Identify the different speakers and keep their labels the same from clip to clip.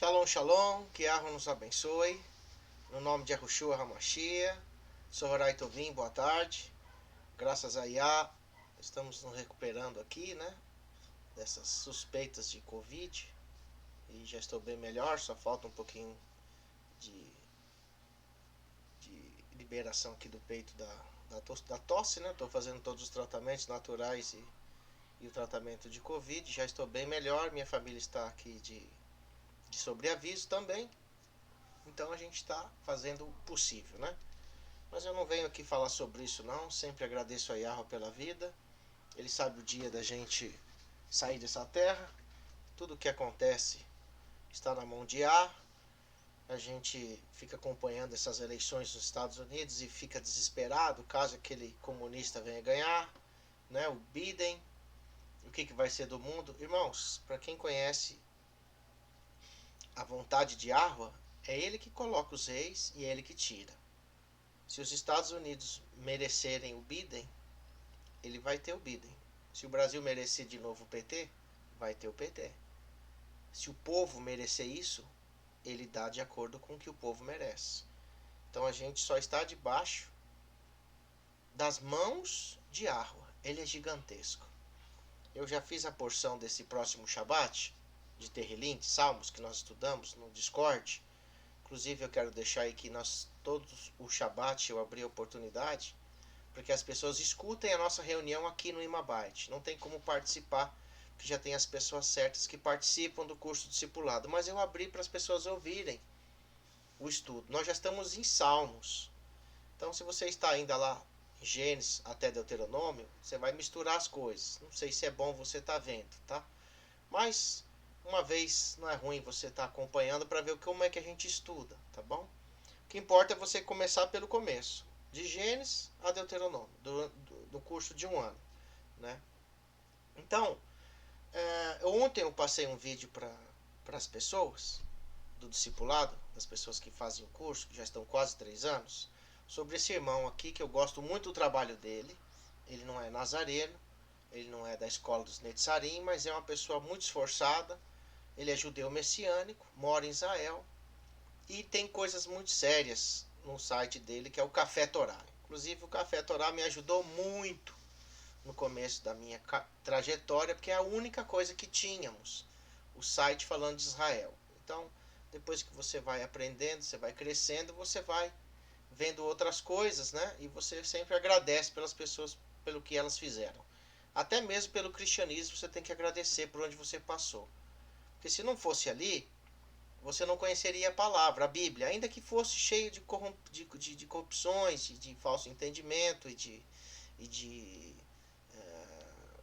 Speaker 1: Shalom, shalom, que Yahweh nos abençoe. No nome de Yahushua Hamashia, Sohorai Tovim, boa tarde. Graças a Yah, estamos nos recuperando aqui, né? Dessas suspeitas de Covid. E já estou bem melhor, só falta um pouquinho de liberação aqui do peito da tosse, né? Estou fazendo todos os tratamentos naturais e o tratamento de Covid. Já estou bem melhor, minha família está aqui de sobreaviso também. Então a gente está fazendo o possível, né? Mas eu não venho aqui falar sobre isso não. Sempre agradeço a Yahweh pela vida. Ele sabe o dia da gente sair dessa terra. Tudo o que acontece está na mão de Yah. A gente fica acompanhando essas eleições nos Estados Unidos e fica desesperado caso aquele comunista venha ganhar, né? O Biden. O que vai ser do mundo? Irmãos, para quem conhece a vontade de Yahweh, é ele que coloca os reis e é ele que tira. Se os Estados Unidos merecerem o Biden, ele vai ter o Biden. Se o Brasil merecer de novo o PT, vai ter o PT. Se o povo merecer isso, ele dá de acordo com o que o povo merece. Então a gente só está debaixo das mãos de Yahweh. Ele é gigantesco. Eu já fiz a porção desse próximo Shabat, de Terrilim, de Salmos, que nós estudamos no Discord. Inclusive eu quero deixar aí que nós todos o Shabat eu abri a oportunidade para que as pessoas escutem a nossa reunião aqui no Imabite. Não tem como participar, porque já tem as pessoas certas que participam do curso discipulado. Mas eu abri para as pessoas ouvirem o estudo. Nós já estamos em Salmos. Então se você está ainda lá em Gênesis até Deuteronômio, você vai misturar as coisas. Não sei se é bom você estar vendo, tá? Mas uma vez não é ruim você estar acompanhando para ver como é que a gente estuda, tá bom? O que importa é você começar pelo começo, de Gênesis a Deuteronômio, do curso de um ano, né? Então, ontem eu passei um vídeo para as pessoas do discipulado, das pessoas que fazem o curso, que já estão quase 3 anos, sobre esse irmão aqui, que eu gosto muito do trabalho dele. Ele não é nazareno, ele não é da escola dos Netzarim, mas é uma pessoa muito esforçada. Ele é judeu messiânico, mora em Israel e tem coisas muito sérias no site dele, que é o Café Torá. Inclusive o Café Torá me ajudou muito no começo da minha trajetória, porque é a única coisa que tínhamos, o site falando de Israel. Então, depois que você vai aprendendo, você vai crescendo, você vai vendo outras coisas, né? E você sempre agradece pelas pessoas, pelo que elas fizeram. Até mesmo pelo cristianismo, você tem que agradecer por onde você passou. Porque se não fosse ali, você não conheceria a palavra, a Bíblia, ainda que fosse cheio de corrupções, de falso entendimento e de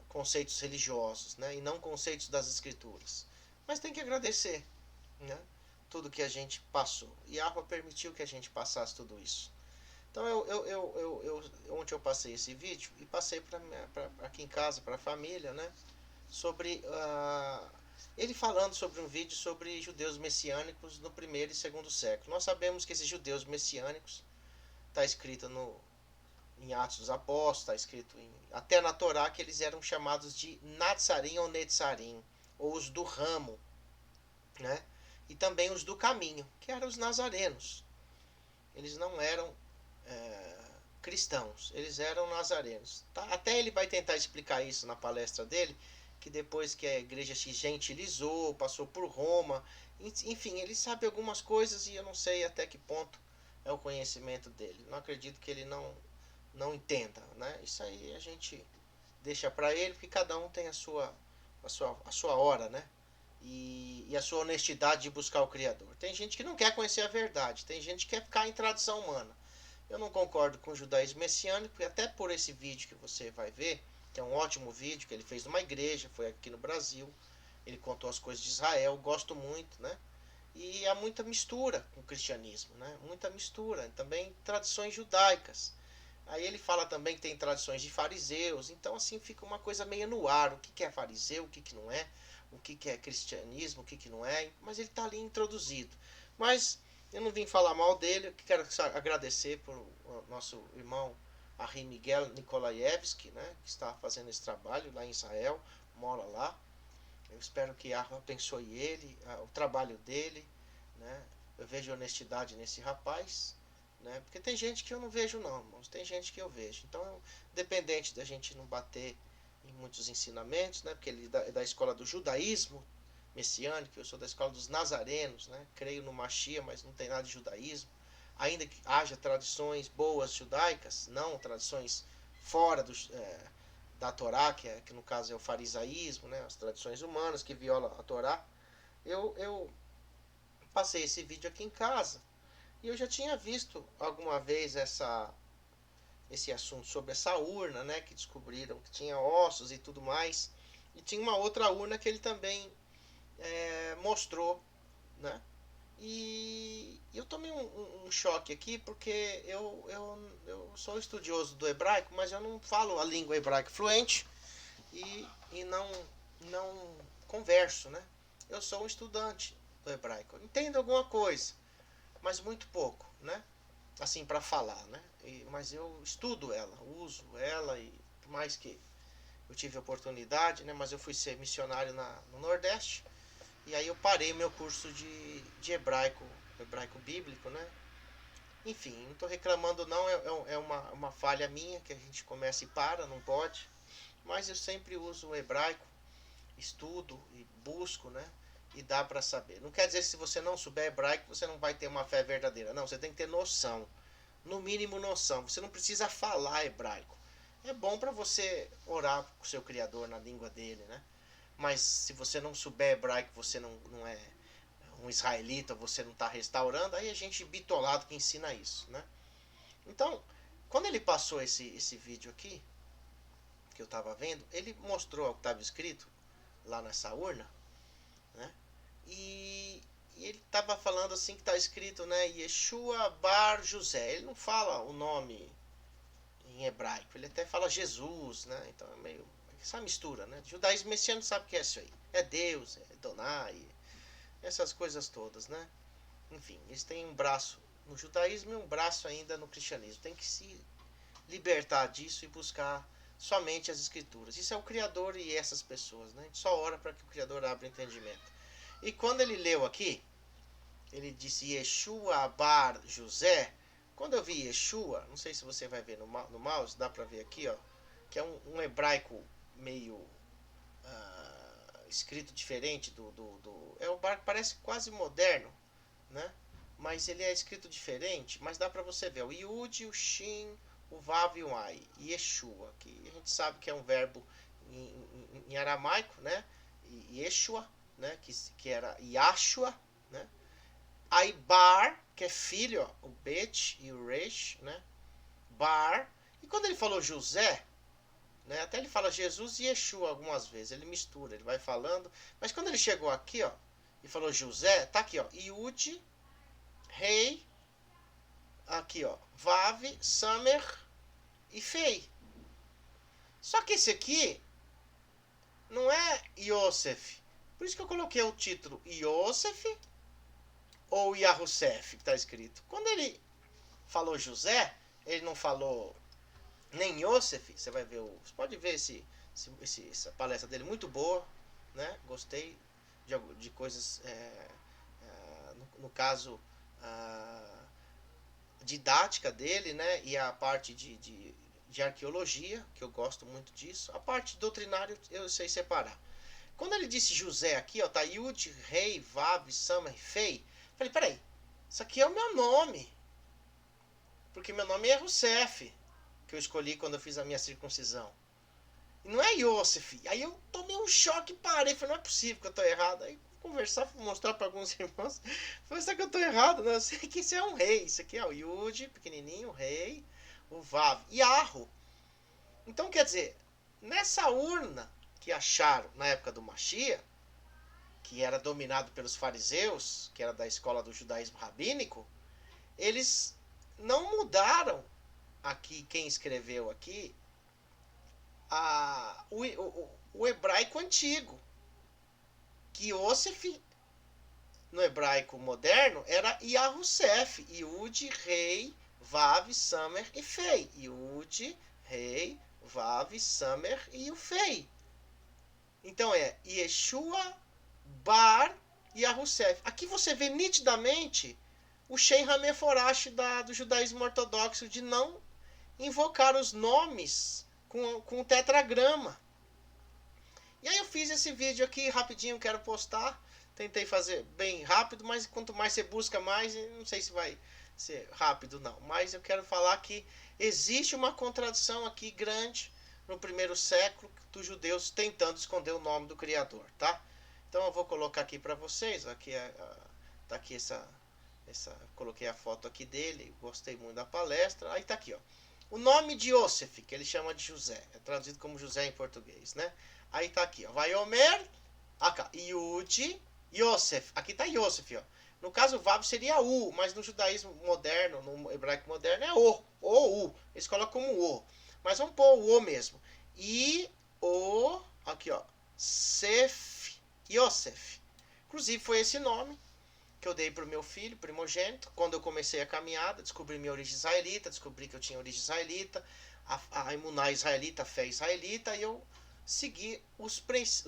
Speaker 1: conceitos religiosos, né? E não conceitos das escrituras. Mas tem que agradecer, né? Tudo que a gente passou. E a Yahweh permitiu que a gente passasse tudo isso. Então ontem eu passei esse vídeo e passei para aqui em casa, para a família, né? Sobre ele falando sobre um vídeo sobre judeus messiânicos no primeiro e segundo século. Nós sabemos que esses judeus messiânicos está escrito em Atos dos Apóstolos, está escrito até na Torá que eles eram chamados de Natzarim ou Netzarim, ou os do ramo, né? E também os do caminho, que eram os nazarenos. Eles não eram cristãos, eles eram nazarenos. Tá? Até ele vai tentar explicar isso na palestra dele, que depois que a igreja se gentilizou, passou por Roma, enfim, ele sabe algumas coisas e eu não sei até que ponto é o conhecimento dele. Não acredito que ele não entenda, né? Isso aí a gente deixa para ele, porque cada um tem a sua hora, né? E a sua honestidade de buscar o Criador. Tem gente que não quer conhecer a verdade, tem gente que quer ficar em tradição humana. Eu não concordo com o judaísmo messiânico, e até por esse vídeo que você vai ver, que é um ótimo vídeo que ele fez numa igreja, foi aqui no Brasil, ele contou as coisas de Israel, gosto muito, né? E há muita mistura com o cristianismo, né? Muita mistura, também tradições judaicas. Aí ele fala também que tem tradições de fariseus, então assim fica uma coisa meio no ar, o que é fariseu, o que não é, o que é cristianismo, o que não é, mas ele está ali introduzido. Mas eu não vim falar mal dele, eu quero agradecer por o nosso irmão Ari Miguel Nikolaevski, né, que está fazendo esse trabalho lá em Israel, mora lá. Eu espero que Yahweh abençoe ele, o trabalho dele, né? Eu vejo honestidade nesse rapaz, né? Porque tem gente que eu não vejo não, irmãos. Tem gente que eu vejo. Então, dependente da gente não bater em muitos ensinamentos, né? Porque ele é da escola do judaísmo messiânico, eu sou da escola dos nazarenos, né? Creio no Machia, mas não tem nada de judaísmo. Ainda que haja tradições boas judaicas, não tradições fora da Torá, que no caso é o farisaísmo, né? As tradições humanas que violam a Torá. Eu passei esse vídeo aqui em casa e eu já tinha visto alguma vez esse assunto sobre essa urna, né? Que descobriram que tinha ossos e tudo mais. E tinha uma outra urna que ele também mostrou, né? E eu tomei um choque aqui porque eu sou estudioso do hebraico, mas eu não falo a língua hebraica fluente e não converso, né? Eu sou um estudante do hebraico. Eu entendo alguma coisa, mas muito pouco, né? Assim, para falar, né? Mas eu estudo ela, uso ela e por mais que eu tive oportunidade, né? Mas eu fui ser missionário no Nordeste e aí eu parei meu curso de hebraico bíblico, né? Enfim, não estou reclamando não, é uma falha minha que a gente começa e para, não pode. Mas eu sempre uso o hebraico, estudo e busco, né? E dá para saber. Não quer dizer que se você não souber hebraico, você não vai ter uma fé verdadeira. Não, você tem que ter noção. No mínimo noção. Você não precisa falar hebraico. É bom para você orar com o seu Criador na língua dele, né? Mas se você não souber hebraico, você não é um israelita, você não está restaurando, aí a gente bitolado que ensina isso, né? Então, quando ele passou esse vídeo aqui, que eu estava vendo, ele mostrou o que estava escrito lá nessa urna, né? E ele estava falando assim que está escrito, né? Yeshua Bar José. Ele não fala o nome em hebraico, ele até fala Jesus, né? Então é meio essa mistura, né? Judaísmo messiânico sabe o que é isso aí. É Deus, é Donai, essas coisas todas, né? Enfim, eles têm um braço no judaísmo e um braço ainda no cristianismo. Tem que se libertar disso e buscar somente as escrituras. Isso é o Criador e essas pessoas, né? A gente só ora para que o Criador abra entendimento. E quando ele leu aqui, ele disse Yeshua Bar José. Quando eu vi Yeshua, não sei se você vai ver no mouse, dá para ver aqui, ó, que é um hebraico meio escrito diferente é um bar que parece quase moderno, né? Mas ele é escrito diferente, mas dá para você ver o Yud, o Shin, o Vav e o Ai, Yeshua, que a gente sabe que é um verbo em aramaico, né? Yeshua, né? Que era Yashua, né? Aí Bar, que é filho, ó, o Bet e o Resh, né? Bar. E quando ele falou José, né? Até ele fala Jesus e Yeshua algumas vezes, ele mistura, ele vai falando. Mas quando ele chegou aqui, ó, e falou José, tá aqui, ó, Yud, Rei, aqui, ó, Vav, Samer e Fei. Só que esse aqui não é Yosef. Por isso que eu coloquei o título Yosef ou Yahusef, que está escrito. Quando ele falou José, ele não falou nem Yosef. Você vai ver, você pode ver essa palestra dele, muito boa, né? Gostei de coisas, no caso, didática dele, né? E a parte de arqueologia, que eu gosto muito disso. A parte doutrinária eu sei separar. Quando ele disse José aqui, ó, tá Yud, Rei, Vav, Sama e Fei. Falei, peraí, isso aqui é o meu nome. Porque meu nome é Rousseff, que eu escolhi quando eu fiz a minha circuncisão. E não é Yosef. Aí eu tomei um choque e parei. Falei, não é possível que eu tô errado. Aí conversar, mostrar para alguns irmãos. Falei, será que eu tô errado? Não, eu sei que isso é um rei. Isso aqui é o Yud, pequenininho, o rei, o Vav e Arro. Então, quer dizer, nessa urna que acharam na época do Machia, que era dominado pelos fariseus, que era da escola do judaísmo rabínico, eles não mudaram aqui, quem escreveu aqui, o hebraico antigo. Que Yosef, no hebraico moderno, era Yahusef, Yud, Rei, Vav, Samer e Fei. Yud, Rei, Vav, Samer e o Fei. Então é Yeshua Bar Yahusef. Aqui você vê nitidamente o Shem HaMeforash do judaísmo ortodoxo de não invocar os nomes com tetragrama. E aí eu fiz esse vídeo aqui rapidinho, quero postar. Tentei fazer bem rápido, mas quanto mais você busca mais, não sei se vai ser rápido não. Mas eu quero falar que existe uma contradição aqui grande no primeiro século dos judeus tentando esconder o nome do Criador, tá? Então eu vou colocar aqui para vocês, aqui tá aqui coloquei a foto aqui dele, gostei muito da palestra. Aí tá aqui, ó. O nome de Yosef, que ele chama de José, é traduzido como José em português, né? Aí tá aqui, ó. Vaiomer, Yud, Yosef. Aqui tá Yosef, ó. No caso, o Vav seria U, mas no judaísmo moderno, no hebraico moderno, é O, ou U. Eles colocam como O. Mas vamos pôr o O mesmo. Aqui ó, Sef, Yosef. Inclusive foi esse nome que eu dei para o meu filho, primogênito. Quando eu comecei a caminhada, descobri minha origem israelita, descobri que eu tinha origem israelita, a imuná israelita, a fé israelita, e eu segui os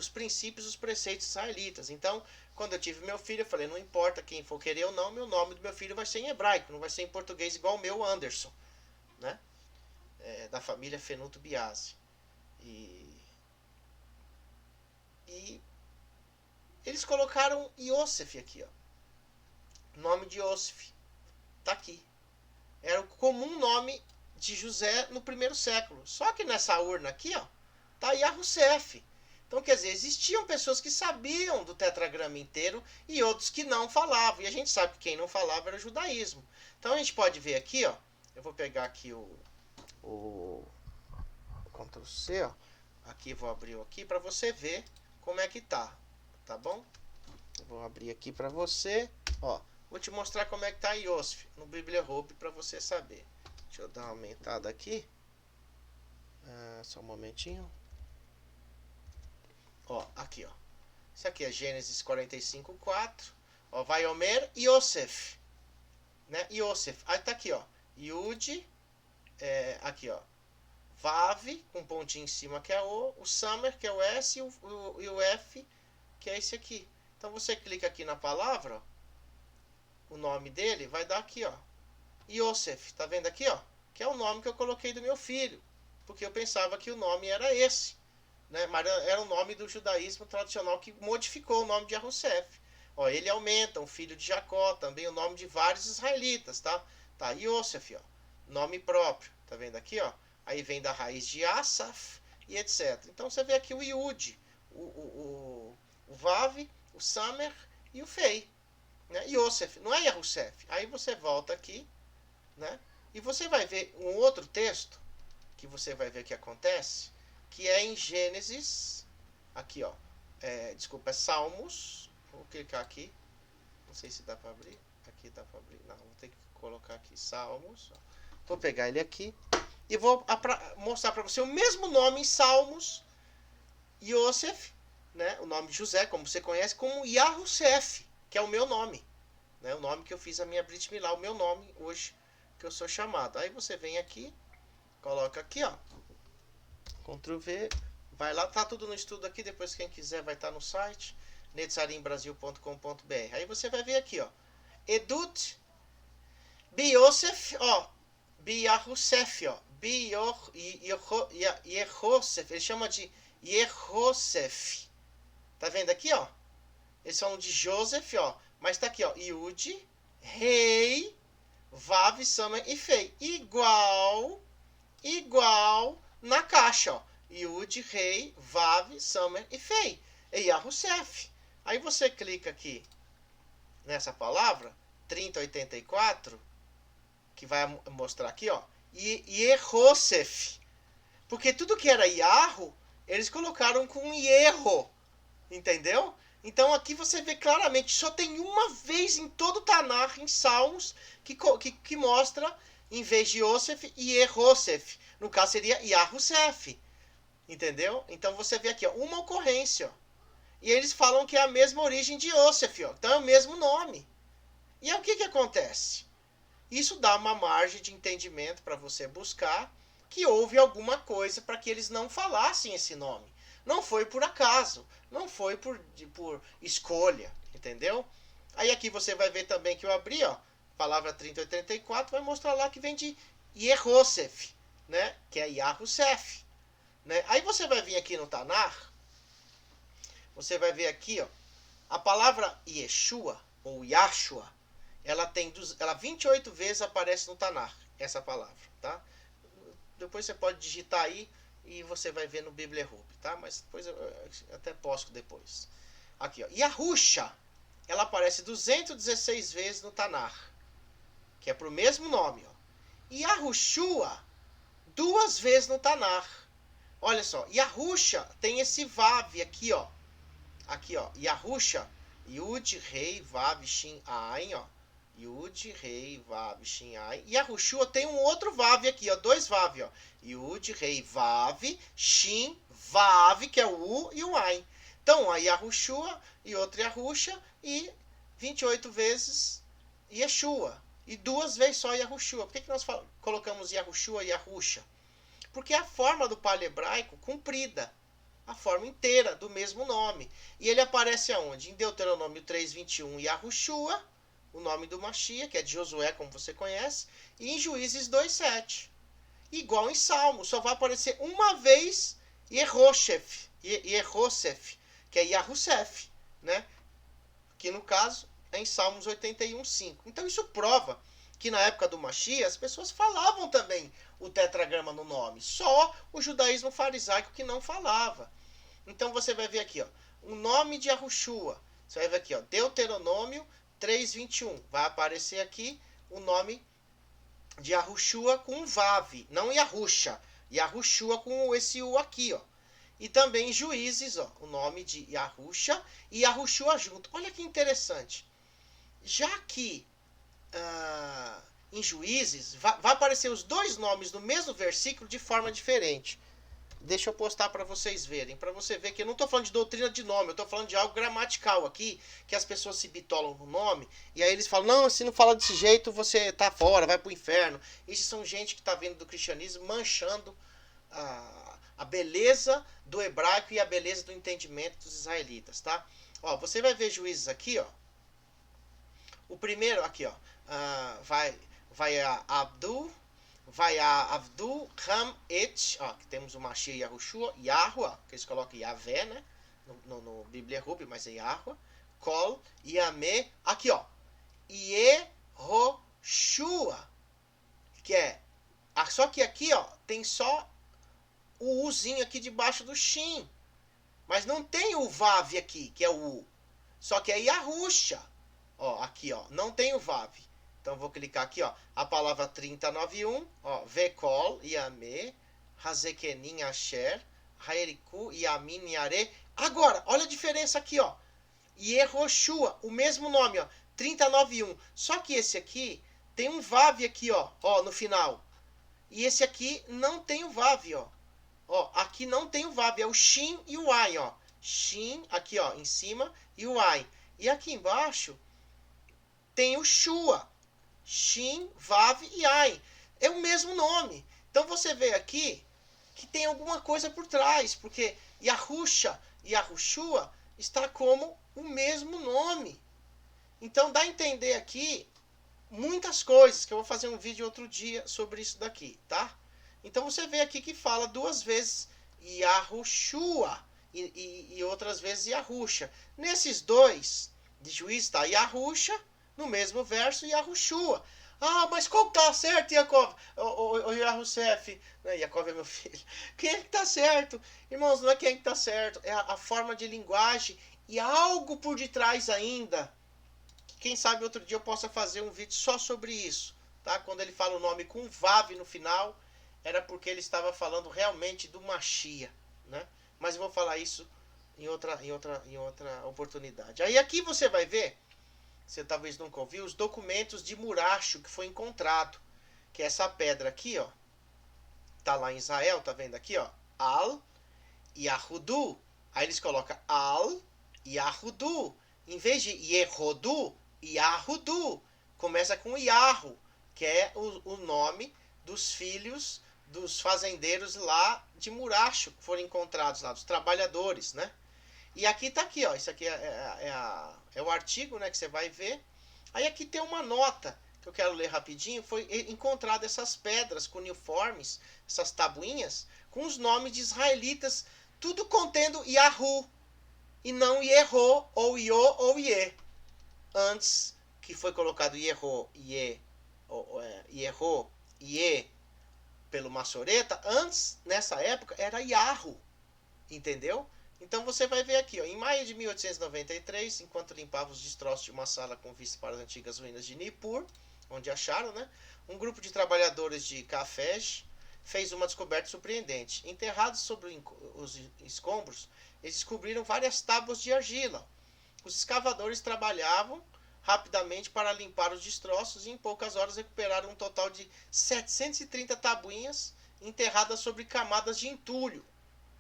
Speaker 1: princípios, os preceitos israelitas. Então, quando eu tive meu filho, eu falei, não importa quem for querer ou não, meu nome do meu filho vai ser em hebraico, não vai ser em português igual o meu, Anderson, né? Da família Fenuto Biasi. E eles colocaram Yosef aqui, ó. Nome de Yosef. Tá aqui. Era o comum nome de José no primeiro século. Só que nessa urna aqui, ó, tá Yahusef. Então, quer dizer, existiam pessoas que sabiam do tetragrama inteiro e outros que não falavam. E a gente sabe que quem não falava era o judaísmo. Então, a gente pode ver aqui, ó. Eu vou pegar aqui o Ctrl C, ó. Aqui, vou abrir aqui para você ver como é que tá. Tá bom? Eu vou abrir aqui para você. Ó, vou te mostrar como é que tá Yosef no BibliaHub para você saber. Deixa eu dar uma aumentada aqui. Só um momentinho. Ó, aqui, ó. Isso aqui é Gênesis 45:4. Ó, Vaiomer Yosef. Né? Yosef. Aí tá aqui, ó. Yud. Aqui, ó. Vav, com um pontinho em cima que é o Samer, que é o S, e o F, que é esse aqui. Então você clica aqui na palavra, ó, o nome dele vai dar aqui, ó. Yosef, tá vendo aqui, ó? Que é o nome que eu coloquei do meu filho, porque eu pensava que o nome era esse, né? Mas era o nome do judaísmo tradicional que modificou o nome de Yahusef. Ó, ele aumenta, um filho de Jacó, também o nome de vários israelitas, tá? Tá, Yosef, ó, nome próprio, tá vendo aqui, ó? Aí vem da raiz de Asaf e etc. Então você vê aqui o Yud, o Vav, o Samer e o Fei. Né? Yosef, não é Yahusef. Aí você volta aqui, né? E você vai ver um outro texto, que você vai ver o que acontece, que é em Gênesis, aqui ó, desculpa, é Salmos, vou clicar aqui, não sei se dá para abrir, aqui dá para abrir, não, vou ter que colocar aqui, Salmos, ó. Vou pegar ele aqui, e vou mostrar para você o mesmo nome em Salmos, Yosef, né, o nome de José, como você conhece, como Yahusef, que é o meu nome, né, o nome que eu fiz a minha Brit Milá, o meu nome hoje que eu sou chamado. Aí você vem aqui, coloca aqui, ó, Ctrl V, vai lá, tá tudo no estudo aqui, depois quem quiser vai estar no site, netzarimbrasil.com.br. Aí você vai ver aqui, ó, Edut, Biosef, ó, Biahusef, ó, Yehosef, ele chama de Yehosef. Tá vendo aqui, ó? Eles falam de Joseph, ó, mas tá aqui, ó, Yud, Rei, Vav, Samer e Fei. Igual na caixa, ó. Yud, Rei, Vav, Samer e Fei. E Yahusef. Aí você clica aqui nessa palavra, 3084, que vai mostrar aqui, ó, Yehosef. Porque tudo que era Yahu, eles colocaram com Yerro. Entendeu? Então aqui você vê claramente, só tem uma vez em todo o Tanar, em Salmos, que mostra, em vez de Yosef, Yehosef. No caso seria Yahusef. Entendeu? Então você vê aqui, ó, uma ocorrência. Ó. E eles falam que é a mesma origem de Yosef. Ó. Então é o mesmo nome. E aí o que acontece? Isso dá uma margem de entendimento para você buscar que houve alguma coisa para que eles não falassem esse nome. Não foi por acaso, não foi por escolha, entendeu? Aí aqui você vai ver também que eu abri, ó, palavra 3084, vai mostrar lá que vem de Yehosef, né? Que é Yahusef, né? Aí você vai vir aqui no Tanar, você vai ver aqui, ó, a palavra Yeshua ou Yahshua, ela 28 vezes aparece no Tanar, essa palavra, tá? Depois você pode digitar aí e você vai ver no Biblehub, tá? Mas depois eu até posto depois. Aqui, ó. Yahusha, ela aparece 216 vezes no Tanar, que é pro mesmo nome, ó. Yahushua, 2 vezes no Tanar. Olha só, Yahusha tem esse Vav aqui, ó. Aqui, ó. Yahusha, Yud, Rei, Vav, Shin, Ain, ó. Yud, Rei, Vav, Shin, Ain. Yahushua tem um outro Vav aqui, ó. 2 Vav, ó. Yud, Rei, Vav, Shin, Vav, que é o U e o Ain. Então, a Yahushua e outro Yahusha e 28 vezes Yeshua. E 2 vezes só Yahushua. Por que nós colocamos Yahushua e Yahusha? Porque é a forma do paleo hebraico comprida. A forma inteira do mesmo nome. E ele aparece aonde? Em Deuteronômio 3:21, Yahushua, o nome do Mashiach, que é de Josué, como você conhece, e em Juízes 2:7. Igual em Salmos, só vai aparecer uma vez Yehosef, que é Yahusef, né? Que no caso é em Salmos 81:5. Então isso prova que na época do Mashiach as pessoas falavam também o tetragrama no nome. Só o judaísmo farisaico que não falava. Então você vai ver aqui, ó, o nome de Yahushua. Você vai ver aqui, ó, Deuteronômio 3:21. Vai aparecer aqui o nome de Yahushua com Vav, não Yahusha. Yahushua com esse U aqui, ó. E também em Juízes, ó, o nome de Yahusha e Yahushua junto. Olha que interessante. Já que em Juízes vai aparecer os dois nomes no mesmo versículo de forma diferente. Deixa eu postar para vocês verem, para você ver que eu não estou falando de doutrina de nome, eu estou falando de algo gramatical aqui, que as pessoas se bitolam no nome, e aí eles falam, não, se não fala desse jeito, você tá fora, vai pro inferno. Isso são gente que está vindo do cristianismo manchando a beleza do hebraico e a beleza do entendimento dos israelitas, tá? Ó, você vai ver Juízes aqui, ó. O primeiro, aqui, ó, vai a Abdul, vai a Avdu, Ram, Et, ó, que temos o Mashiach e Yahushua, Yahua, que eles colocam Yavé, né, no Biblehub, mas é Yahua, Kol, Yamé, aqui, ó, Yehoshua, que é, só que aqui, ó, tem só o Uzinho aqui debaixo do Shin, mas não tem o Vav aqui, que é o U, só que é Yahusha, ó, aqui, ó, não tem o Vav. Então vou clicar aqui, ó, a palavra 3091, ó, Vekol, Yamé, Hazekenin Asher, Haeriku, Yamin, Yare. Agora, olha a diferença aqui, ó. Yehoshua, o mesmo nome, ó, 3091. Só que esse aqui tem um Vav aqui, ó, no final. E esse aqui não tem o Vav, ó. Ó, aqui não tem o Vav, é o Shin e o Ain, ó. Shin, aqui, ó, em cima, e o Ain. E aqui embaixo tem o Shua. Shin, Vav e Ain. É o mesmo nome. Então você vê aqui que tem alguma coisa por trás, porque Yahusha e Yahushua está como o mesmo nome. Então dá a entender aqui muitas coisas, que eu vou fazer um vídeo outro dia sobre isso daqui, tá? Então você vê aqui que fala 2 vezes Yahushua e outras vezes Yahusha. Nesses dois de Juízes está Yahusha, no mesmo verso, Yahushua. Ah, mas qual tá certo, Yaakov? O Yahusef. Yaakov é meu filho. Quem é que tá certo? Irmãos, não é quem é que tá certo. É a forma de linguagem e algo por detrás ainda. Quem sabe outro dia eu possa fazer um vídeo só sobre isso. Tá? Quando ele fala o nome com Vav no final, era porque ele estava falando realmente do Mashiach. Né? Mas eu vou falar isso em outra oportunidade. Aí aqui você vai ver, você talvez nunca ouviu, os documentos de Muracho que foi encontrado. Que é essa pedra aqui, ó. Tá lá em Israel, tá vendo aqui, ó? Al Yahudu. Aí eles colocam Al Yahudu. Em vez de Yehodu, Yahudu. Começa com Yahu, que é o nome dos filhos dos fazendeiros lá de Muracho, que foram encontrados lá, dos trabalhadores, né? E aqui tá aqui, ó, isso aqui é o artigo, né, que você vai ver. Aí aqui tem uma nota que eu quero ler rapidinho. Foi encontrado essas pedras cuneiformes, essas tabuinhas, com os nomes de israelitas, tudo contendo Yahu, e não Yerro, ou Iô, ou Iê. Antes que foi colocado Yerro, Iê, Yerro, Iê, pelo Massoreta, antes, nessa época, era Yahu, entendeu? Então você vai ver aqui, ó, em maio de 1893, enquanto limpava os destroços de uma sala com vista para as antigas ruínas de Nippur, onde acharam, né, um grupo de trabalhadores de Cafés fez uma descoberta surpreendente. Enterrados sobre os escombros, eles descobriram várias tábuas de argila. Os escavadores trabalhavam rapidamente para limpar os destroços e em poucas horas recuperaram um total de 730 tabuinhas enterradas sobre camadas de entulho.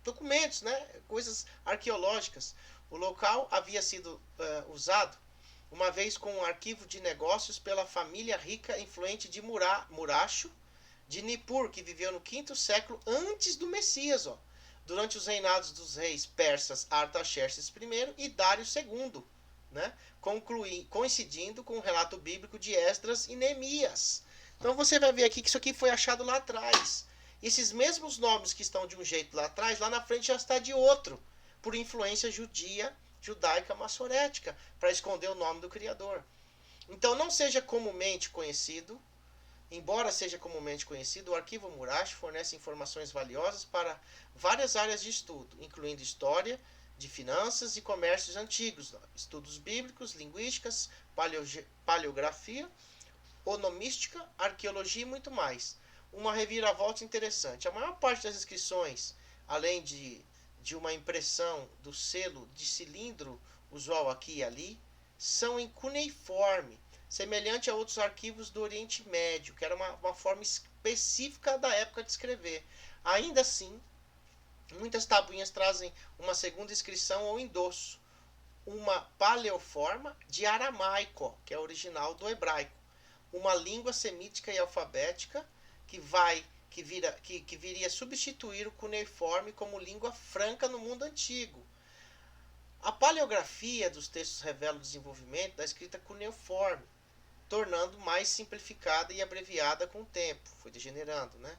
Speaker 1: Documentos, né? Coisas arqueológicas. O local havia sido usado uma vez como um arquivo de negócios pela família rica e influente de Muracho, de Nippur, que viveu no quinto século antes do Messias, ó, durante os reinados dos reis persas Artaxerxes I e Dário II, né? Coincidindo com o relato bíblico de Esdras e Neemias. Então você vai ver aqui que isso aqui foi achado lá atrás. E esses mesmos nomes que estão de um jeito lá atrás, lá na frente já está de outro, por influência judaica massorética, para esconder o nome do Criador. Então não seja comumente conhecido, embora seja comumente conhecido, o Arquivo Muracho fornece informações valiosas para várias áreas de estudo, incluindo história, de finanças e comércios antigos, estudos bíblicos, linguísticas, paleografia, onomística, arqueologia e muito mais. Uma reviravolta interessante. A maior parte das inscrições, além de uma impressão do selo de cilindro usual aqui e ali, são em cuneiforme, semelhante a outros arquivos do Oriente Médio, que era uma forma específica da época de escrever. Ainda assim, muitas tabuinhas trazem uma segunda inscrição ou endosso, uma paleoforma de aramaico, que é original do hebraico, uma língua semítica e alfabética que viria substituir o cuneiforme como língua franca no mundo antigo. A paleografia dos textos revela o desenvolvimento da escrita cuneiforme, tornando mais simplificada e abreviada com o tempo. Foi degenerando, né?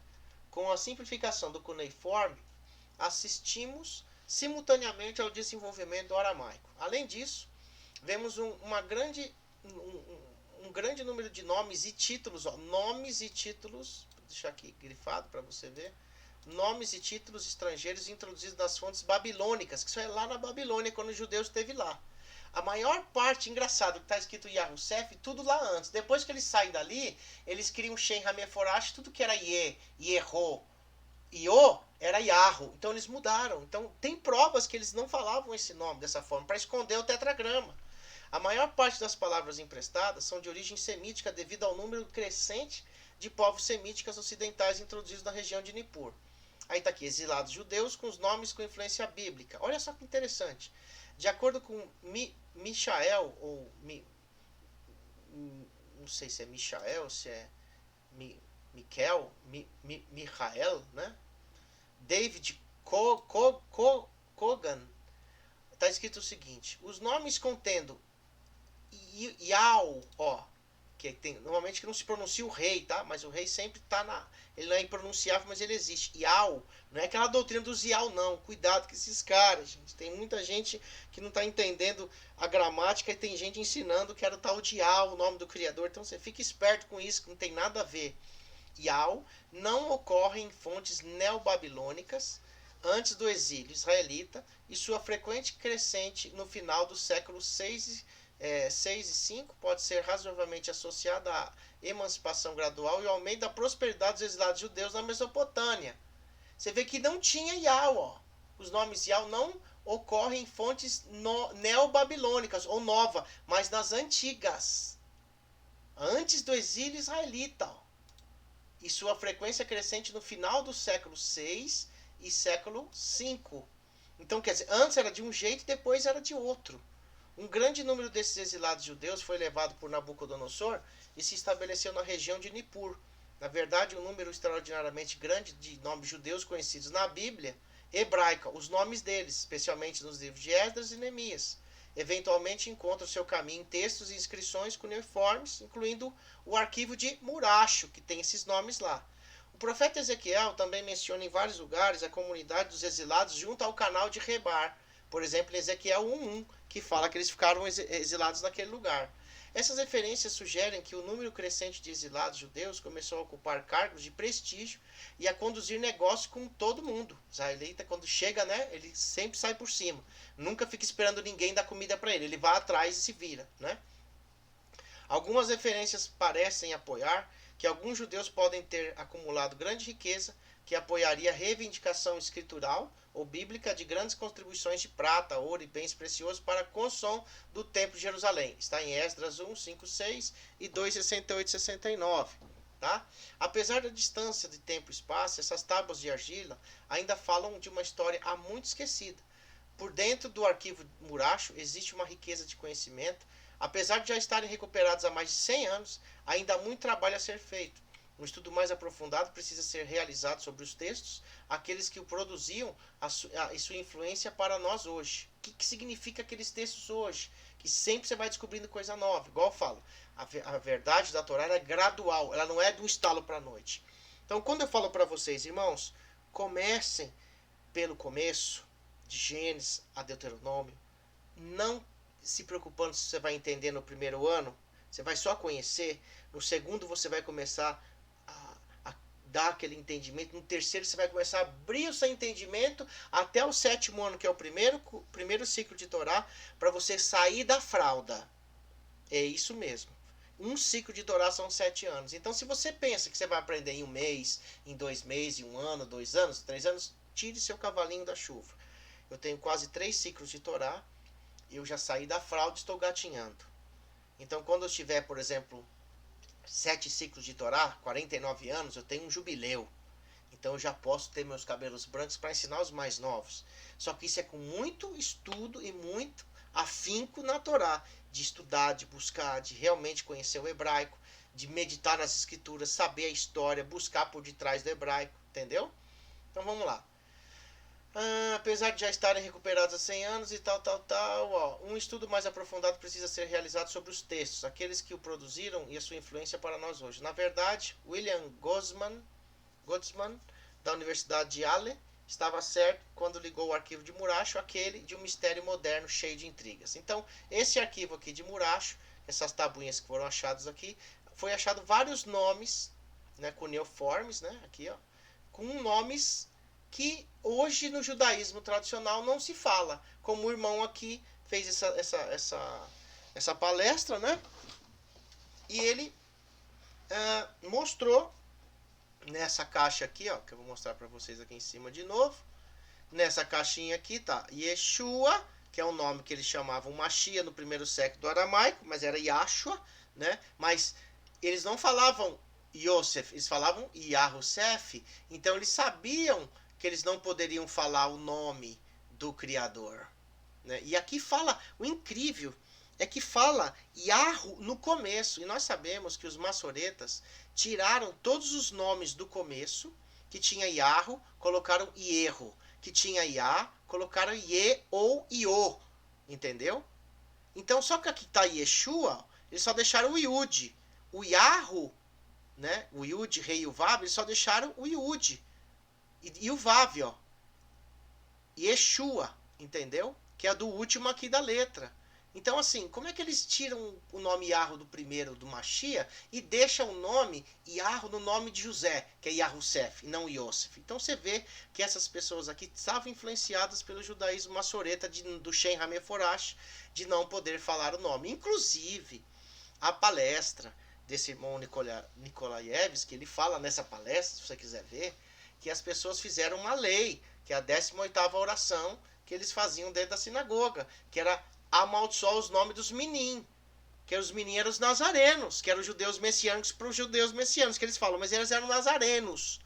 Speaker 1: Com a simplificação do cuneiforme, assistimos simultaneamente ao desenvolvimento do aramaico. Além disso, vemos um grande número de nomes e títulos, ó, nomes e títulos, vou deixar aqui grifado para você ver, nomes e títulos estrangeiros introduzidos nas fontes babilônicas, que isso é lá na Babilônia, quando os judeus esteve lá. A maior parte, engraçado, que está escrito Yahusef, tudo lá antes. Depois que eles saem dali, eles criam Shem Hameforash, tudo que era Ye, Yerro, Iô, era Yahoo. Então eles mudaram. Então tem provas que eles não falavam esse nome dessa forma, para esconder o tetragrama. A maior parte das palavras emprestadas são de origem semítica devido ao número crescente de povos semíticos ocidentais introduzidos na região de Nippur. Aí está aqui, exilados judeus com os nomes com influência bíblica. Olha só que interessante. De acordo com Michael, ou não sei se é Michael, se é Michael, né? David Kogan, está escrito o seguinte: os nomes contendo Yao, ó, que tem, normalmente que não se pronuncia o rei, tá? Mas o rei sempre tá ele não é impronunciável, mas ele existe. Yao, não é aquela doutrina dos Yao, não. Cuidado com esses caras, gente. Tem muita gente que não tá entendendo a gramática e tem gente ensinando que era o tal de Yao, o nome do Criador. Então você fica esperto com isso, que não tem nada a ver. Yao não ocorre em fontes neobabilônicas antes do exílio israelita e sua frequente crescente no final do século 6 e 5 pode ser razoavelmente associada à emancipação gradual e ao aumento da prosperidade dos exilados judeus na Mesopotâmia. Você vê que não tinha Yao, ó. Os nomes Yao não ocorrem em fontes neobabilônicas ou nova, mas nas antigas, antes do exílio israelita, ó. E sua frequência crescente no final do século 6 e século 5. Então, quer dizer, antes era de um jeito e depois era de outro. Um grande número desses exilados judeus foi levado por Nabucodonosor e se estabeleceu na região de Nippur, na verdade, um número extraordinariamente grande de nomes judeus conhecidos na Bíblia hebraica, os nomes deles, especialmente nos livros de Esdras e Neemias. Eventualmente encontram seu caminho em textos e inscrições cuneiformes, incluindo o arquivo de Muracho, que tem esses nomes lá. O profeta Ezequiel também menciona em vários lugares a comunidade dos exilados junto ao canal de Rebar, por exemplo, em Ezequiel 1:1, que fala que eles ficaram exilados naquele lugar. Essas referências sugerem que o número crescente de exilados judeus começou a ocupar cargos de prestígio e a conduzir negócios com todo mundo. O israelita, quando chega, né, ele sempre sai por cima. Nunca fica esperando ninguém dar comida para ele. Ele vai atrás e se vira, né? Algumas referências parecem apoiar que alguns judeus podem ter acumulado grande riqueza que apoiaria a reivindicação escritural ou bíblica de grandes contribuições de prata, ouro e bens preciosos para a construção do Templo de Jerusalém. Está em Esdras 1, 5, 6 e 2, 68 e 69. Tá? Apesar da distância de tempo e espaço, essas tábuas de argila ainda falam de uma história há muito esquecida. Por dentro do arquivo Muracho existe uma riqueza de conhecimento. Apesar de já estarem recuperados há mais de 100 anos, ainda há muito trabalho a ser feito. Um estudo mais aprofundado precisa ser realizado sobre os textos, aqueles que o produziam e sua influência para nós hoje. O que significa aqueles textos hoje? Que sempre você vai descobrindo coisa nova. Igual eu falo, a verdade da Torá é gradual, ela não é do estalo para a noite. Então, quando eu falo para vocês, irmãos, comecem pelo começo, de Gênesis a Deuteronômio, não se preocupando se você vai entender no primeiro ano, você vai só conhecer, no segundo você vai começar a dar aquele entendimento, no terceiro você vai começar a abrir o seu entendimento até o sétimo ano, que é o primeiro ciclo de Torá, para você sair da fralda. É isso mesmo. Um ciclo de Torá são 7 anos. Então, se você pensa que você vai aprender em um mês, em 2 meses, em 1 ano, 2 anos, 3 anos, tire seu cavalinho da chuva. Eu tenho quase 3 ciclos de Torá, eu já saí da fralda e estou gatinhando. Então, quando eu tiver, por exemplo, 7 ciclos de Torá, 49 anos, eu tenho um jubileu. Então, eu já posso ter meus cabelos brancos para ensinar os mais novos. Só que isso é com muito estudo e muito afinco na Torá. De estudar, de buscar, de realmente conhecer o hebraico, de meditar nas escrituras, saber a história, buscar por detrás do hebraico, entendeu? Então, vamos lá. Apesar de já estarem recuperados há 100 anos e tal, um estudo mais aprofundado precisa ser realizado sobre os textos, aqueles que o produziram e a sua influência para nós hoje. Na verdade, William Gozman, da Universidade de Yale, estava certo quando ligou o arquivo de Muracho àquele de um mistério moderno cheio de intrigas. Então, esse arquivo aqui de Muracho, essas tabuinhas que foram achadas aqui, foi achado vários nomes, né, cuneiformes, né, aqui, ó, com nomes que hoje no judaísmo tradicional não se fala, como o irmão aqui fez essa palestra, né? E ele mostrou nessa caixa aqui, ó, que eu vou mostrar para vocês aqui em cima de novo. Nessa caixinha aqui tá Yeshua, que é o nome que eles chamavam Machia no primeiro século do aramaico, mas era Yashua, né? Mas eles não falavam Yosef, eles falavam Yahusef, então eles sabiam que eles não poderiam falar o nome do Criador. Né? E aqui fala, o incrível é que fala Yahu no começo. E nós sabemos que os maçoretas tiraram todos os nomes do começo, que tinha Yahu, colocaram Ierro. Que tinha Yah, colocaram Ye ou Iô. Entendeu? Então, só que aqui está Yeshua, eles só deixaram o Yud. O Yahu, né? O Yud, Rei e o Vav, eles só deixaram o Yud. E o Vav, ó. Yeshua, entendeu? Que é do último aqui da letra. Então, assim, como é que eles tiram o nome Yarro do primeiro, do Machia, e deixam o nome Yarro no nome de José, que é Yahusef, e não Yosef? Então, você vê que essas pessoas aqui estavam influenciadas pelo judaísmo maçoreta do Shem Hameforash, de não poder falar o nome. Inclusive, a palestra desse irmão Nikolaevski, ele fala nessa palestra, se você quiser ver, que as pessoas fizeram uma lei, que é a 18ª oração que eles faziam dentro da sinagoga, que era amaldiçoar os nomes dos menin, que os menin eram os nazarenos, que eram os judeus messiânicos para os judeus messiânicos, que eles falam, mas eles eram nazarenos.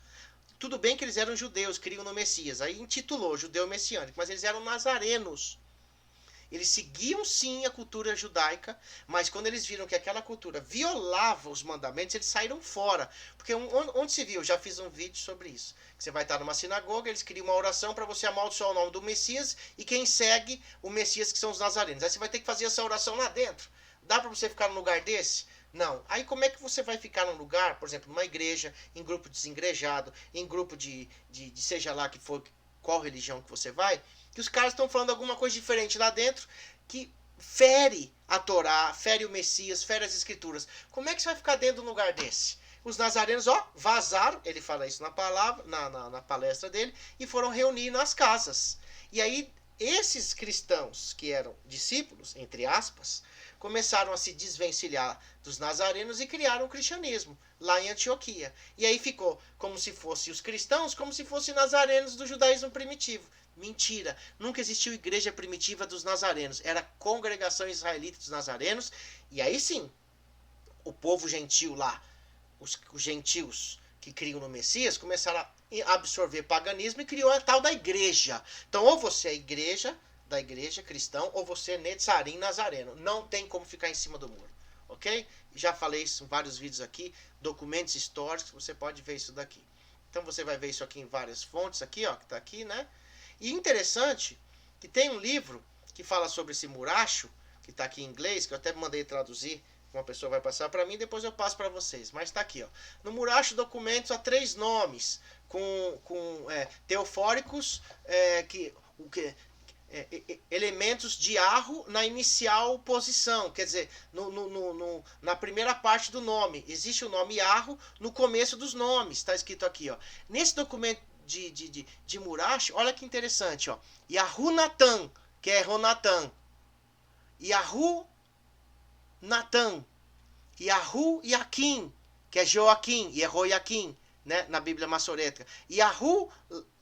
Speaker 1: Tudo bem que eles eram judeus, criam no Messias, aí intitulou judeu messiânico, mas eles eram nazarenos. Eles seguiam sim a cultura judaica, mas quando eles viram que aquela cultura violava os mandamentos, eles saíram fora. Porque onde se viu, eu já fiz um vídeo sobre isso. Você vai estar numa sinagoga, eles criam uma oração para você amaldiçoar o nome do Messias e quem segue o Messias, que são os nazarenos. Aí você vai ter que fazer essa oração lá dentro. Dá para você ficar num lugar desse? Não. Aí como é que você vai ficar num lugar, por exemplo, numa igreja, em grupo desengrejado, em grupo de seja lá que for, qual religião que você vai, que os caras estão falando alguma coisa diferente lá dentro que fere a Torá, fere o Messias, fere as Escrituras. Como é que você vai ficar dentro de um lugar desse? Os nazarenos, vazaram, ele fala isso na palavra, na palestra dele, e foram reunir nas casas. E aí, esses cristãos que eram discípulos, entre aspas, começaram a se desvencilhar dos nazarenos e criaram o cristianismo lá em Antioquia. E aí ficou como se fossem os cristãos, como se fossem nazarenos do judaísmo primitivo. Mentira, nunca existiu igreja primitiva dos nazarenos, era congregação israelita dos nazarenos, e aí sim, o povo gentil lá, os gentios que criam no Messias, começaram a absorver paganismo e criou a tal da igreja. Então, ou você é igreja, da igreja cristão, ou você é netzarim nazareno. Não tem como ficar em cima do muro, ok? Já falei isso em vários vídeos aqui, documentos históricos, você pode ver isso daqui. Então, você vai ver isso aqui em várias fontes, aqui, ó, que tá aqui, né? E interessante que tem um livro que fala sobre esse muracho, que está aqui em inglês, que eu até mandei traduzir, uma pessoa vai passar para mim, depois eu passo para vocês. Mas está aqui, ó. No muracho documentos há 3 nomes, com teofóricos, elementos de arro na inicial posição, quer dizer, na primeira parte do nome. Existe o nome arro no começo dos nomes, está escrito aqui, ó. Nesse documento de Murash, olha que interessante, ó. Yahunatan, que é Ronatan. Yahu Natan. Yahu Yaquim, que é Joaquim, e é Royaquim, né, na Bíblia Massorética. Yahu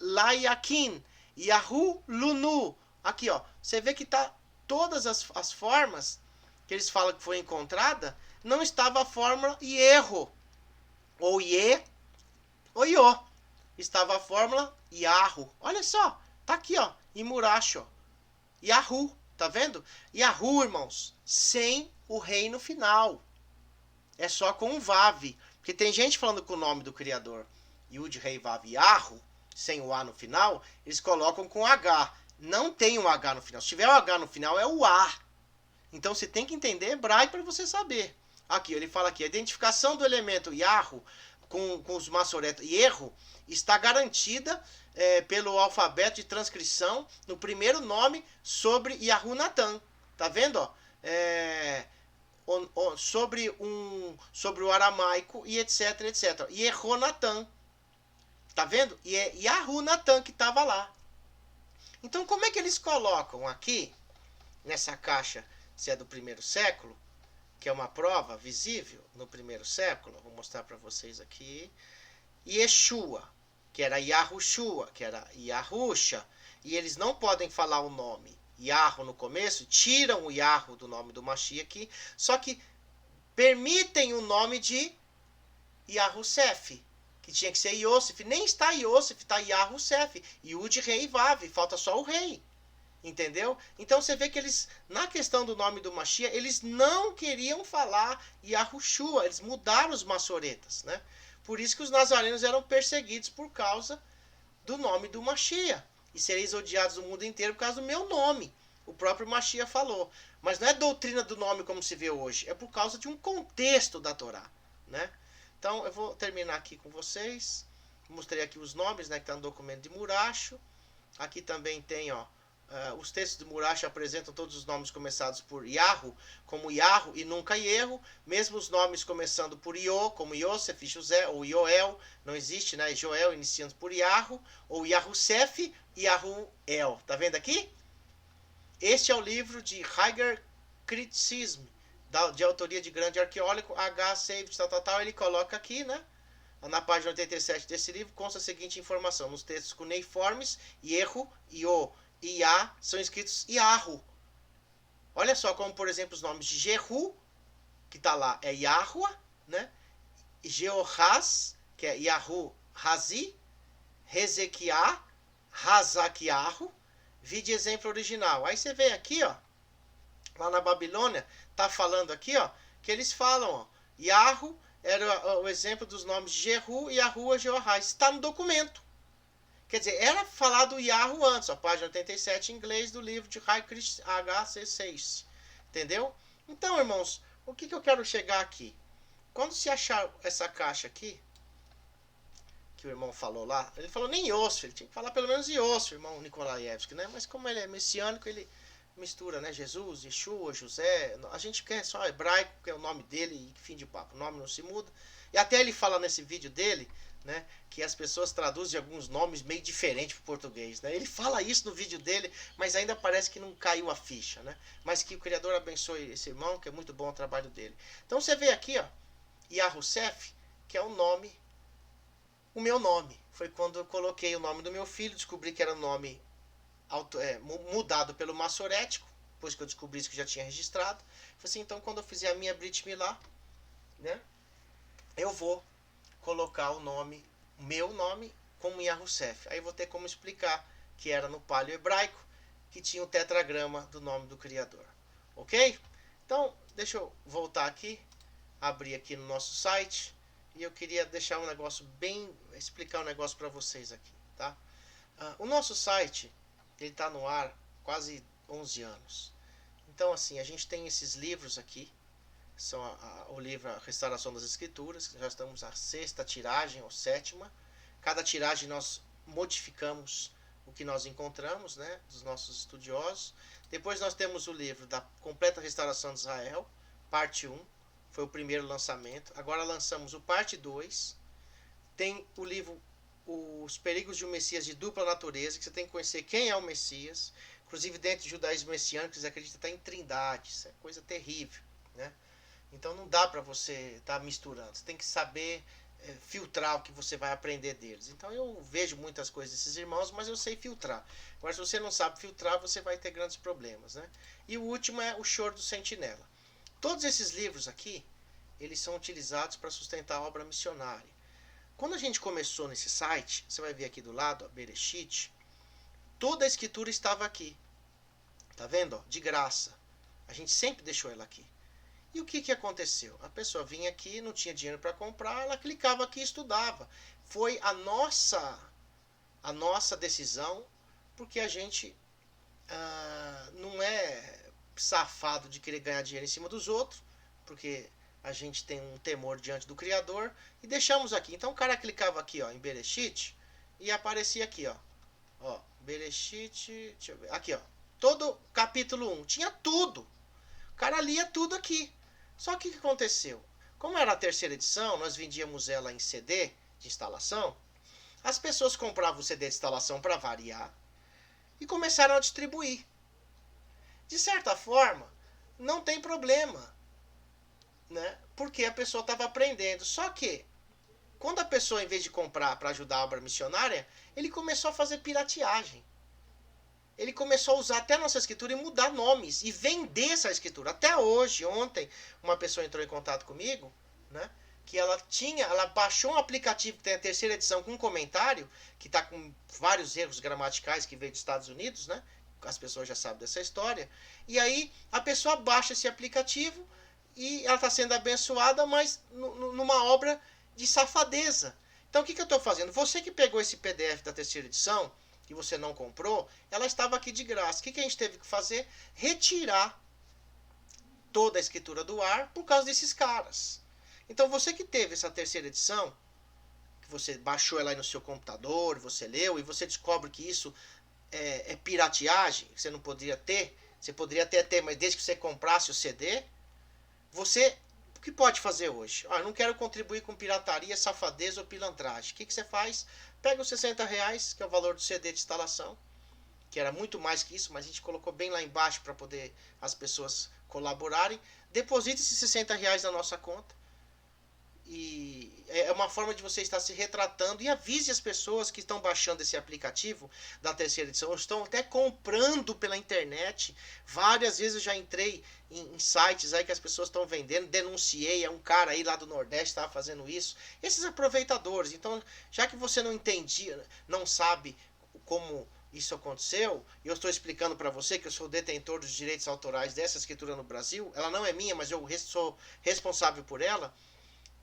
Speaker 1: Layaquim, Yahu Lunu. Aqui, ó, você vê que tá todas as formas que eles falam que foi encontrada, não estava a fórmula Ierro, ou Ie, ou Iô. Estava a fórmula Yahu. Olha só, tá aqui, ó, em Muracho. Yahu, tá vendo? Yahu, irmãos, sem o rei no final. É só com um Vav. Porque tem gente falando com o nome do Criador. Yud, Rei, Vav, Yahu, sem o A no final, eles colocam com H. Não tem um H no final. Se tiver o H no final, é o A. Então você tem que entender hebraico para você saber. Aqui, ele fala aqui, a identificação do elemento Yahu com os massoretos e erro está garantida pelo alfabeto de transcrição no primeiro nome sobre Yahunatan. Tá vendo? Ó? Sobre o aramaico e etc, etc. Yehonatan. Tá vendo? E é Yahunatan que estava lá. Então, como é que eles colocam aqui, nessa caixa, se é do primeiro século, que é uma prova visível no primeiro século, vou mostrar para vocês aqui, Yeshua, que era Yahushua, que era Yahusha, e eles não podem falar o nome Yahu no começo, tiram o Yahu do nome do Mashiach aqui, só que permitem o nome de Yahusef, que tinha que ser Yosef, nem está Yosef, está Yahusef, Yud, Rei, Vav, falta só o rei. Entendeu? Então você vê que eles, na questão do nome do Mashiach, eles não queriam falar Yahushua, eles mudaram os massoretas, né? Por isso que os nazarenos eram perseguidos por causa do nome do Mashiach. E sereis odiados do mundo inteiro por causa do meu nome. O próprio Mashiach falou. Mas não é doutrina do nome como se vê hoje, é por causa de um contexto da Torá, né? Então eu vou terminar aqui com vocês. Mostrei aqui os nomes, né, que está no documento de Muracho. Aqui também tem, ó, os textos de Murash apresentam todos os nomes começados por Yahu, como Yahu e nunca Yerro, mesmo os nomes começando por Iô, como Yosef, José ou Yoel, não existe, né? Joel iniciando por Yahu, ou Yahusef e Yahuel. Tá vendo aqui? Este é o livro de Hager Criticism, de autoria de grande arqueólogo, H. Saved, tal, ele coloca aqui, né? Na página 87 desse livro consta a seguinte informação: nos textos cuneiformes, Yerro, Iô e Iá são escritos Yahu. Olha só como, por exemplo, os nomes de Jehu, que está lá, é Yahua, né? Jeohaz, que é Yahu Hazi, Hezequiah, Hazakiahu, vide exemplo original. Aí você vem aqui, ó, lá na Babilônia, tá falando aqui, ó, que eles falam, ó, Yahu era o exemplo dos nomes de Jehu e Yahuwah Jehoahaz. Está no documento. Quer dizer, era falado Yahu antes, ó, página 87 em inglês do livro de High Christ HC6. Entendeu? Então, irmãos, o que eu quero chegar aqui? Quando se achar essa caixa aqui, que o irmão falou lá, ele falou nem Iosf, ele tinha que falar pelo menos Iosf, o irmão Nikolaevski, né? Mas como ele é messiânico, ele mistura, né? Jesus, Yeshua, José. A gente quer só hebraico, que é o nome dele, e fim de papo. O nome não se muda. E até ele fala nesse vídeo dele, né? Que as pessoas traduzem alguns nomes meio diferentes para o português, né? Ele fala isso no vídeo dele, mas ainda parece que não caiu a ficha, né? Mas que o Criador abençoe esse irmão, que é muito bom o trabalho dele. Então você vê aqui, ó, Yahussef, que é o nome, o meu nome. Foi quando eu coloquei o nome do meu filho, descobri que era o nome mudado pelo maçorético, depois que eu descobri isso que já tinha registrado. Falei assim, então quando eu fizer a minha Brit Milá, né, eu vou colocar o nome, meu nome, como Yahussef. Aí vou ter como explicar que era no paleo hebraico, que tinha o tetragrama do nome do Criador. Ok? Então, deixa eu voltar aqui, abrir aqui no nosso site, e eu queria deixar um negócio explicar um negócio para vocês aqui, tá? O nosso site, ele está no ar quase 11 anos. Então, assim, a gente tem esses livros aqui, são o livro A Restauração das Escrituras, que já estamos na 6ª tiragem ou 7ª. Cada tiragem nós modificamos o que nós encontramos, né, dos nossos estudiosos. Depois nós temos o livro da Completa Restauração de Israel, parte 1, foi o primeiro lançamento. Agora lançamos o parte 2. Tem o livro Os Perigos de um Messias de Dupla Natureza, que você tem que conhecer quem é o Messias. Inclusive dentro do judaísmo messiânico, eles acreditam até em trindade, isso é coisa terrível, né? Então não dá para você estar misturando, você tem que saber filtrar o que você vai aprender deles. Então eu vejo muitas coisas desses irmãos, mas eu sei filtrar. Agora se você não sabe filtrar, você vai ter grandes problemas, né? E o último é o Choro do Sentinela. Todos esses livros aqui, eles são utilizados para sustentar a obra missionária. Quando a gente começou nesse site, você vai ver aqui do lado, ó, Bereshit, toda a escritura estava aqui. Tá vendo? Ó, de graça. A gente sempre deixou ela aqui. E o que aconteceu? A pessoa vinha aqui, não tinha dinheiro para comprar, ela clicava aqui e estudava. Foi a nossa decisão, porque a gente não é safado de querer ganhar dinheiro em cima dos outros, porque a gente tem um temor diante do Criador, e deixamos aqui. Então o cara clicava aqui, ó, em Bereshit, e aparecia aqui, ó, Bereshit, deixa eu ver, aqui, ó, todo capítulo 1, tinha tudo. O cara lia tudo aqui. Só que o que aconteceu? Como era a 3ª edição, nós vendíamos ela em CD de instalação, as pessoas compravam o CD de instalação para variar e começaram a distribuir. De certa forma, não tem problema, né? Porque a pessoa estava aprendendo. Só que, quando a pessoa, em vez de comprar para ajudar a obra missionária, ele começou a fazer pirateagem. Ele começou a usar até a nossa escritura e mudar nomes e vender essa escritura. Até hoje, ontem, uma pessoa entrou em contato comigo, né? Que ela baixou um aplicativo que tem a 3ª edição com um comentário, que está com vários erros gramaticais que veio dos Estados Unidos, né? As pessoas já sabem dessa história. E aí a pessoa baixa esse aplicativo e ela está sendo abençoada, mas numa obra de safadeza. Então o que eu estou fazendo? Você que pegou esse PDF da 3ª edição, que você não comprou, ela estava aqui de graça. O que a gente teve que fazer? Retirar toda a escritura do ar por causa desses caras. Então você que teve essa 3ª edição, que você baixou ela aí no seu computador, você leu, e você descobre que isso é pirateagem, que você não poderia ter, você poderia até ter, mas desde que você comprasse o CD, você, o que pode fazer hoje? Eu não quero contribuir com pirataria, safadeza ou pilantragem. O que você faz? Pega os R$60, que é o valor do CD de instalação, que era muito mais que isso, mas a gente colocou bem lá embaixo para poder as pessoas colaborarem. Deposita esses R$60 na nossa conta. E é uma forma de você estar se retratando, e avise as pessoas que estão baixando esse aplicativo da 3ª edição, estão até comprando pela internet. Várias vezes eu já entrei em sites aí que as pessoas estão vendendo, denunciei, é um cara aí lá do Nordeste estava fazendo isso. Esses aproveitadores. Então, já que você não entendia, não sabe como isso aconteceu, e eu estou explicando para você que eu sou detentor dos direitos autorais dessa escritura no Brasil, ela não é minha, mas eu sou responsável por ela,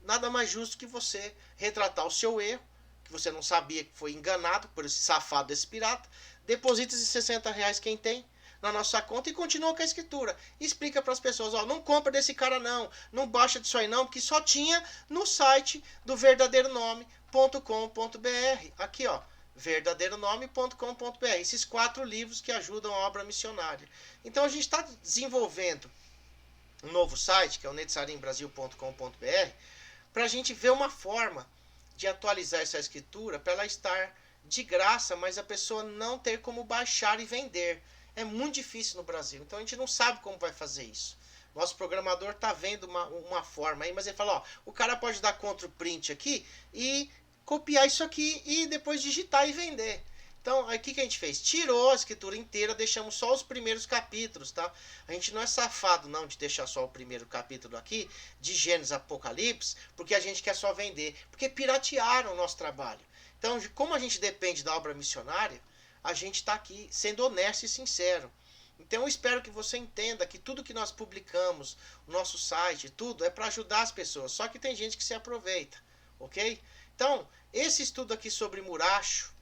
Speaker 1: nada mais justo que você retratar o seu erro, que você não sabia que foi enganado por esse safado desse pirata, deposita esses R$ 60 quem tem na nossa conta e continua com a escritura. Explica para as pessoas, ó, não compra desse cara não, não baixa disso aí não, porque só tinha no site do verdadeironome.com.br. Aqui, ó, verdadeironome.com.br. Esses 4 livros que ajudam a obra missionária. Então a gente está desenvolvendo um novo site, que é o netsarimbrasil.com.br, para a gente ver uma forma de atualizar essa escritura para ela estar de graça, mas a pessoa não ter como baixar e vender. É muito difícil no Brasil, então a gente não sabe como vai fazer isso. Nosso programador está vendo uma forma aí, mas ele fala, ó, o cara pode dar Ctrl Print aqui e copiar isso aqui e depois digitar e vender. Então, aí o que a gente fez? Tirou a escritura inteira, deixamos só os primeiros capítulos, tá? A gente não é safado não de deixar só o primeiro capítulo aqui, de Gênesis Apocalipse, porque a gente quer só vender, porque piratearam o nosso trabalho. Então, como a gente depende da obra missionária, a gente está aqui sendo honesto e sincero. Então eu espero que você entenda que tudo que nós publicamos, o nosso site, tudo é para ajudar as pessoas. Só que tem gente que se aproveita, ok? Então, esse estudo aqui sobre Muracho,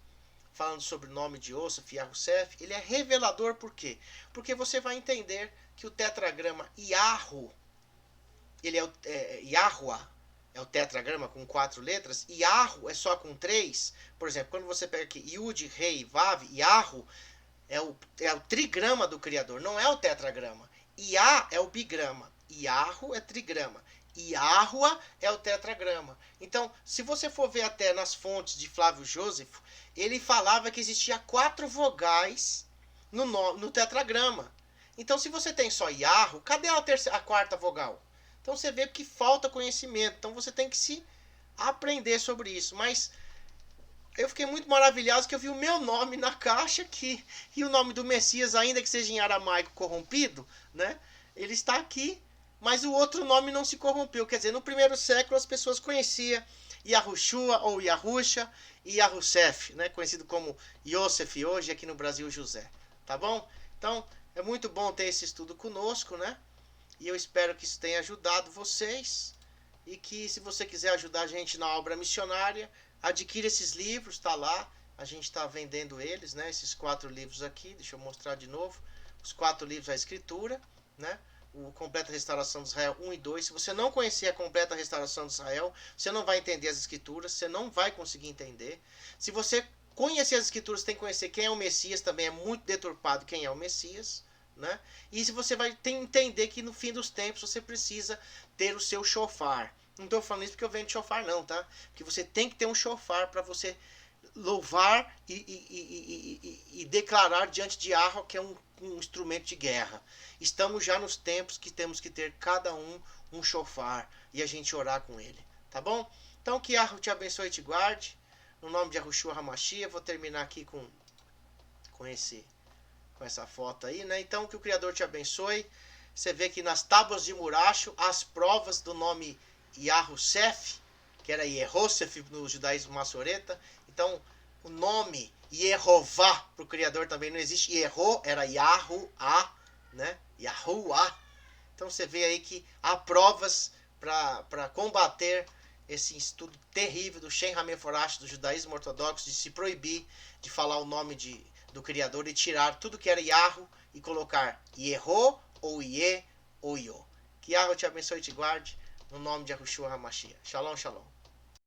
Speaker 1: falando sobre o nome de Yosef e Yahusef, ele é revelador por quê? Porque você vai entender que o tetragrama Yahu, ele é Yahua, é o tetragrama com 4 letras, Yahu é só com 3. Por exemplo, quando você pega aqui Yud, Rei, Vav, Yahu é o trigrama do Criador, não é o tetragrama. Iá é o bigrama, Yahu é trigrama, Yahua é o tetragrama. Então, se você for ver até nas fontes de Flávio Josefo, ele falava que existia 4 vogais no tetragrama. Então, se você tem só Yahu, cadê a quarta vogal? Então você vê que falta conhecimento. Então você tem que se aprender sobre isso. Mas eu fiquei muito maravilhado que eu vi o meu nome na caixa aqui. E o nome do Messias, ainda que seja em aramaico corrompido, né? Ele está aqui, mas o outro nome não se corrompeu. Quer dizer, no primeiro século as pessoas conheciam Yahushua ou Yahusha e Yahusef, né? Conhecido como Yosef hoje, aqui no Brasil José. Tá bom? Então é muito bom ter esse estudo conosco, né? E eu espero que isso tenha ajudado vocês. E que se você quiser ajudar a gente na obra missionária, adquira esses livros, tá lá. A gente está vendendo eles, né? Esses 4 livros aqui. Deixa eu mostrar de novo. Os 4 livros da Escritura, né? O Completa Restauração de Israel 1 e 2. Se você não conhecer a Completa Restauração de Israel, você não vai entender as Escrituras. Você não vai conseguir entender. Se você conhecer as Escrituras, tem que conhecer quem é o Messias. Também é muito deturpado quem é o Messias. Né? E se você vai entender que no fim dos tempos você precisa ter o seu shofar. Não estou falando isso porque eu vendo shofar não, tá? Porque você tem que ter um shofar para você louvar e declarar diante de Yahweh, que é um instrumento de guerra. Estamos já nos tempos que temos que ter cada um shofar e a gente orar com ele. Tá bom? Então que Yahweh te abençoe e te guarde. No nome de Yahushua HaMashiach, vou terminar aqui com essa foto aí, né? Então que o Criador te abençoe. Você vê que nas tábuas de Muracho, as provas do nome Yahusef, que era Yehosef no judaísmo massoreta. Então, o nome Yehová para o Criador também não existe. Yeho era Yahuá, né? Yahuá. Então você vê aí que há provas para combater esse estudo terrível do Shem HaMeforash, do judaísmo ortodoxo, de se proibir de falar o nome do Criador e tirar tudo que era Yahu e colocar Yeho ou Ye ou Yo. Que Yahweh te abençoe e te guarde, no nome de Yahushua HaMashiach. Shalom, shalom.